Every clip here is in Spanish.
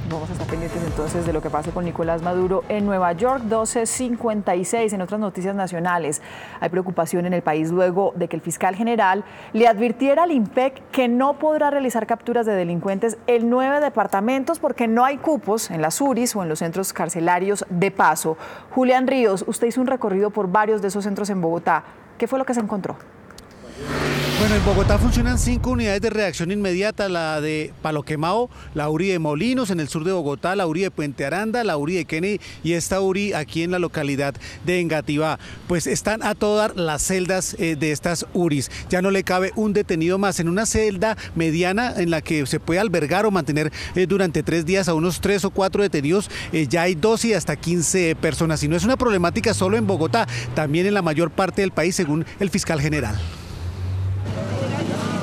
Vamos a estar pendientes entonces de lo que pase con Nicolás Maduro en Nueva York. 12:56. En otras noticias nacionales, hay preocupación en el país luego de que el fiscal general le advirtiera al IMPEC que no podrá realizar capturas de delincuentes en 9 departamentos porque no hay cupos en las URIs o en los centros carcelarios de paso. Julián Ríos, usted hizo un recorrido por varios de esos centros en Bogotá. ¿Qué fue lo que se encontró? Bueno, en Bogotá funcionan 5 unidades de reacción inmediata, la de Palo Quemado, la URI de Molinos en el sur de Bogotá, la URI de Puente Aranda, la URI de Kennedy y esta URI aquí en la localidad de Engativá. Pues están a todo dar las celdas de estas URIs. Ya no le cabe un detenido más en una celda mediana en la que se puede albergar o mantener durante 3 días a unos 3 o 4 detenidos. Ya hay 12 y hasta 15 personas. Y no es una problemática solo en Bogotá, también en la mayor parte del país, según el fiscal general.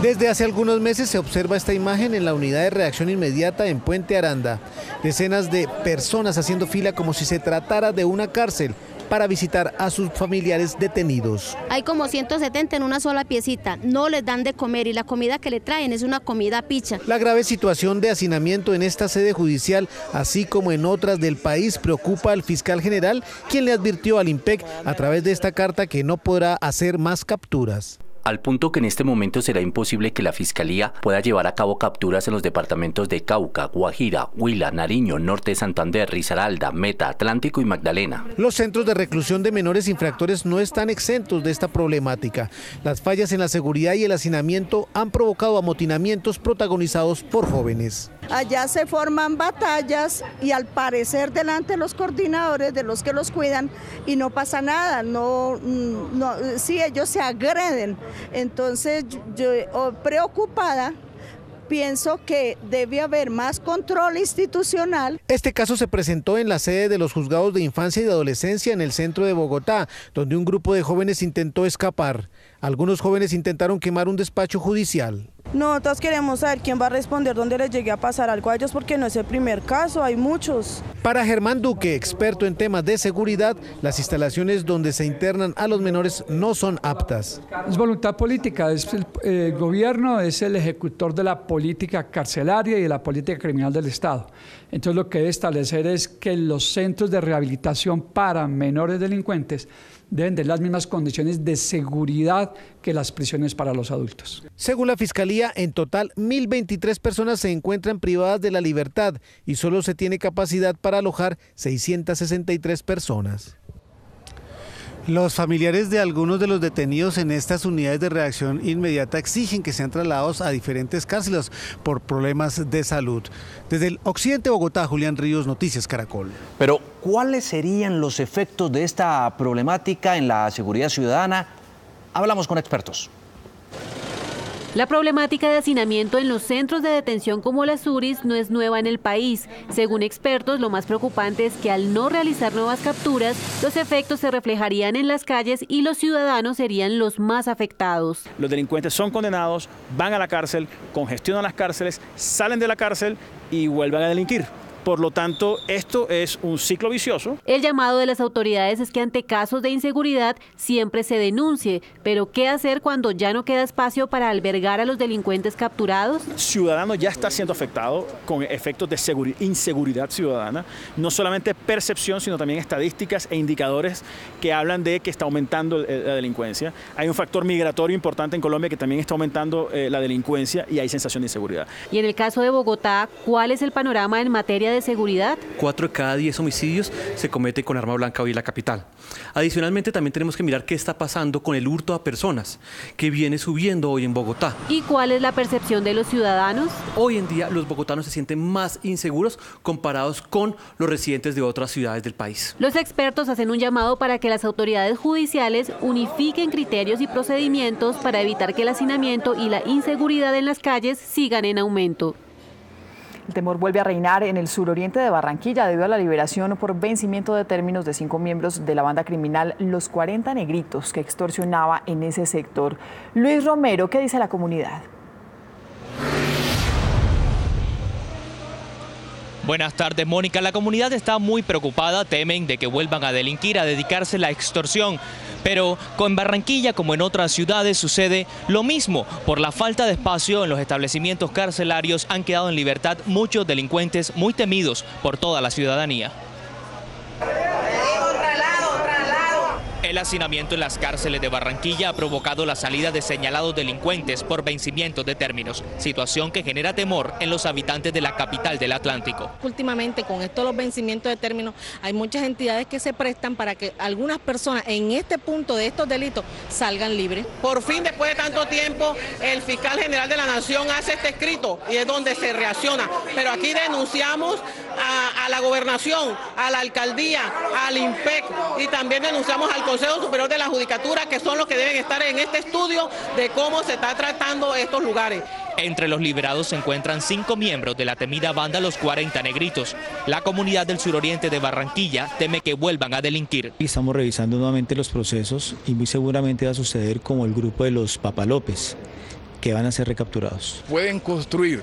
Desde hace algunos meses se observa esta imagen en la unidad de reacción inmediata en Puente Aranda. Decenas de personas haciendo fila como si se tratara de una cárcel para visitar a sus familiares detenidos. Hay como 170 en una sola piecita, no les dan de comer y la comida que le traen es una comida picha. La grave situación de hacinamiento en esta sede judicial, así como en otras del país, preocupa al fiscal general, quien le advirtió al IMPEC a través de esta carta que no podrá hacer más capturas. Al punto que en este momento será imposible que la Fiscalía pueda llevar a cabo capturas en los departamentos de Cauca, Guajira, Huila, Nariño, Norte de Santander, Risaralda, Meta, Atlántico y Magdalena. Los centros de reclusión de menores infractores no están exentos de esta problemática. Las fallas en la seguridad y el hacinamiento han provocado amotinamientos protagonizados por jóvenes. Allá se forman batallas y al parecer delante de los coordinadores, de los que los cuidan, y no pasa nada, sí, ellos se agreden. Entonces yo preocupada, pienso que debe haber más control institucional. Este caso se presentó en la sede de los juzgados de infancia y de adolescencia en el centro de Bogotá, donde un grupo de jóvenes intentó escapar. Algunos jóvenes intentaron quemar un despacho judicial. Nosotros queremos saber quién va a responder donde les llegue a pasar algo a ellos, porque no es el primer caso, hay muchos. Para Germán Duque, experto en temas de seguridad, las instalaciones donde se internan a los menores no son aptas. Es voluntad política, el gobierno es el ejecutor de la política carcelaria y de la política criminal del Estado. Entonces lo que debe establecer es que los centros de rehabilitación para menores delincuentes deben de las mismas condiciones de seguridad que las prisiones para los adultos. Según la Fiscalía, en total 1.023 personas se encuentran privadas de la libertad y solo se tiene capacidad para alojar 663 personas. Los familiares de algunos de los detenidos en estas unidades de reacción inmediata exigen que sean trasladados a diferentes cárceles por problemas de salud. Desde el occidente de Bogotá, Julián Ríos, Noticias Caracol. Pero, ¿cuáles serían los efectos de esta problemática en la seguridad ciudadana? Hablamos con expertos. La problemática de hacinamiento en los centros de detención como las URIs no es nueva en el país. Según expertos, lo más preocupante es que al no realizar nuevas capturas, los efectos se reflejarían en las calles y los ciudadanos serían los más afectados. Los delincuentes son condenados, van a la cárcel, congestionan las cárceles, salen de la cárcel y vuelven a delinquir. Por lo tanto, esto es un ciclo vicioso. El llamado de las autoridades es que ante casos de inseguridad siempre se denuncie, pero ¿qué hacer cuando ya no queda espacio para albergar a los delincuentes capturados? El ciudadano ya está siendo afectado con efectos de inseguridad ciudadana, no solamente percepción, sino también estadísticas e indicadores que hablan de que está aumentando la delincuencia. Hay un factor migratorio importante en Colombia que también está aumentando la delincuencia y hay sensación de inseguridad. Y en el caso de Bogotá, ¿cuál es el panorama en materia de seguridad? 4 de cada 10 homicidios se cometen con arma blanca hoy en la capital. Adicionalmente, también tenemos que mirar qué está pasando con el hurto a personas, que viene subiendo hoy en Bogotá. ¿Y cuál es la percepción de los ciudadanos? Hoy en día los bogotanos se sienten más inseguros comparados con los residentes de otras ciudades del país. Los expertos hacen un llamado para que las autoridades judiciales unifiquen criterios y procedimientos para evitar que el hacinamiento y la inseguridad en las calles sigan en aumento. El temor vuelve a reinar en el suroriente de Barranquilla debido a la liberación por vencimiento de términos de 5 miembros de la banda criminal Los 40 Negritos, que extorsionaba en ese sector. Luis Romero, ¿qué dice la comunidad? Buenas tardes, Mónica. La comunidad está muy preocupada, temen de que vuelvan a delinquir, a dedicarse a la extorsión. Pero en Barranquilla, como en otras ciudades, sucede lo mismo. Por la falta de espacio en los establecimientos carcelarios han quedado en libertad muchos delincuentes muy temidos por toda la ciudadanía. El hacinamiento en las cárceles de Barranquilla ha provocado la salida de señalados delincuentes por vencimientos de términos, situación que genera temor en los habitantes de la capital del Atlántico. Últimamente, con estos los vencimientos de términos, hay muchas entidades que se prestan para que algunas personas en este punto de estos delitos salgan libres. Por fin, después de tanto tiempo, el fiscal general de la Nación hace este escrito y es donde se reacciona. Pero aquí denunciamos a la gobernación, a la alcaldía, al INPEC y también denunciamos al Consejo Superior de la Judicatura, que son los que deben estar en este estudio de cómo se está tratando estos lugares. Entre los liberados se encuentran 5 miembros de la temida banda Los 40 Negritos. La comunidad del suroriente de Barranquilla teme que vuelvan a delinquir. Estamos revisando nuevamente los procesos y muy seguramente va a suceder como el grupo de los Papalópez, que van a ser recapturados. Pueden construir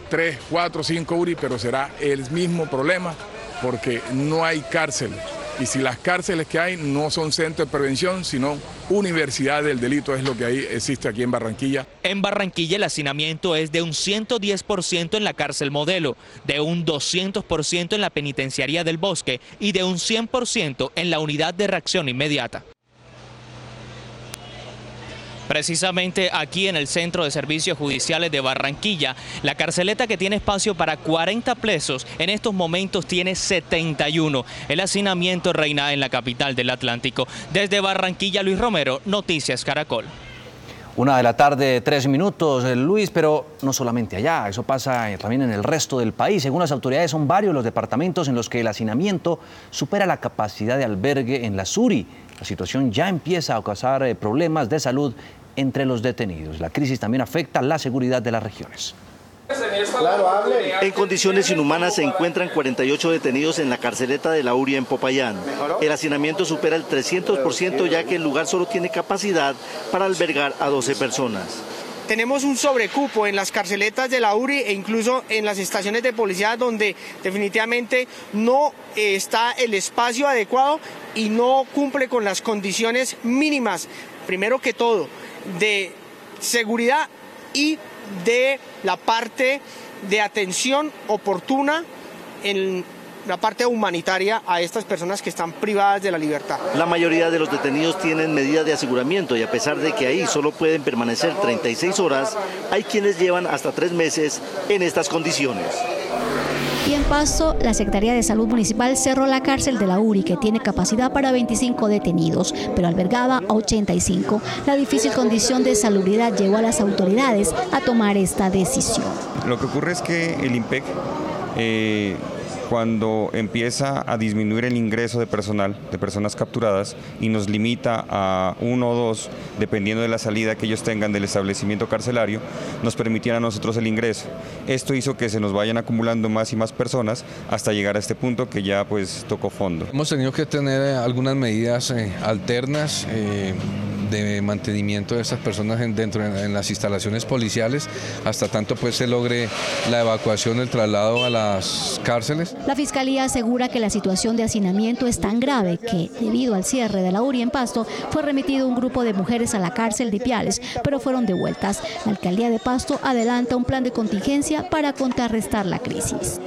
3, 4, 5 URI, pero será el mismo problema porque no hay cárceles. Y si las cárceles que hay no son centros de prevención, sino universidad del delito, es lo que ahí existe aquí en Barranquilla. En Barranquilla el hacinamiento es de un 110% en la cárcel Modelo, de un 200% en la penitenciaría del Bosque y de un 100% en la unidad de reacción inmediata. Precisamente aquí en el Centro de Servicios Judiciales de Barranquilla, la carceleta que tiene espacio para 40 presos en estos momentos tiene 71. El hacinamiento reina en la capital del Atlántico. Desde Barranquilla, Luis Romero, Noticias Caracol. 1:00 p.m, 3 minutos, Luis, pero no solamente allá, eso pasa también en el resto del país. Según las autoridades, son varios los departamentos en los que el hacinamiento supera la capacidad de albergue en la SURI. La situación ya empieza a causar problemas de salud entre los detenidos. La crisis también afecta la seguridad de las regiones. En condiciones inhumanas se encuentran 48 detenidos en la carceleta de la URI en Popayán. El hacinamiento supera el 300%, ya que el lugar solo tiene capacidad para albergar a 12 personas. Tenemos un sobrecupo en las carceletas de la URI e incluso en las estaciones de policía, donde definitivamente no está el espacio adecuado y no cumple con las condiciones mínimas, primero que todo, de seguridad y de la parte de atención oportuna en la parte humanitaria a estas personas que están privadas de la libertad. La mayoría de los detenidos tienen medidas de aseguramiento y a pesar de que ahí solo pueden permanecer 36 horas, hay quienes llevan hasta 3 meses en estas condiciones. Y en Pasto, la Secretaría de Salud Municipal cerró la cárcel de la URI, que tiene capacidad para 25 detenidos, pero albergaba a 85. La difícil condición de salubridad llevó a las autoridades a tomar esta decisión. Lo que ocurre es que el INPEC, cuando empieza a disminuir el ingreso de personal, de personas capturadas, y nos limita a 1 o 2, dependiendo de la salida que ellos tengan del establecimiento carcelario, nos permitían a nosotros el ingreso. Esto hizo que se nos vayan acumulando más y más personas hasta llegar a este punto que ya pues tocó fondo. Hemos tenido que tener algunas medidas alternas de mantenimiento de estas personas dentro en las instalaciones policiales, hasta tanto pues se logre la evacuación, el traslado a las cárceles. La Fiscalía asegura que la situación de hacinamiento es tan grave que, debido al cierre de la URI en Pasto, fue remitido un grupo de mujeres a la cárcel de Ipiales, pero fueron devueltas. La Alcaldía de Pasto adelanta un plan de contingencia para contrarrestar la crisis.